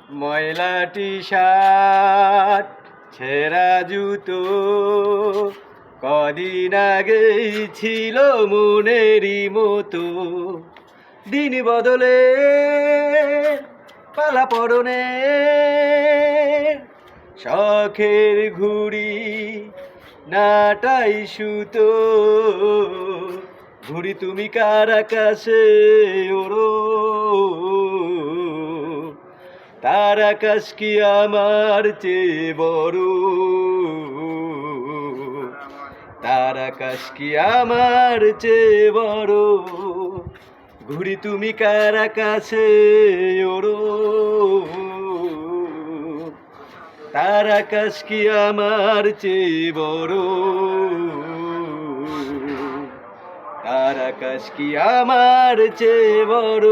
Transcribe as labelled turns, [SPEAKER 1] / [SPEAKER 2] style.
[SPEAKER 1] ময়লা T shirt ছেঁড়া জুতো কদিন আগেই ছিল মনেরই মতো। দিন বদলে পালা পরনে শখের ঘুড়ি নাটাই সুতো। ঘুড়ি তুমি কার আকাশে ওড়ো, তার আকাশ কি আমার চেয়ে বড়, তার আকাশ কি আমার চেয়ে বড়। ঘুড়ি তুমি কার আকাশে ওড়ো, তার আকাশ কি আমার চেয়ে বড়, তার আকাশ কি আমার চেয়ে বড়।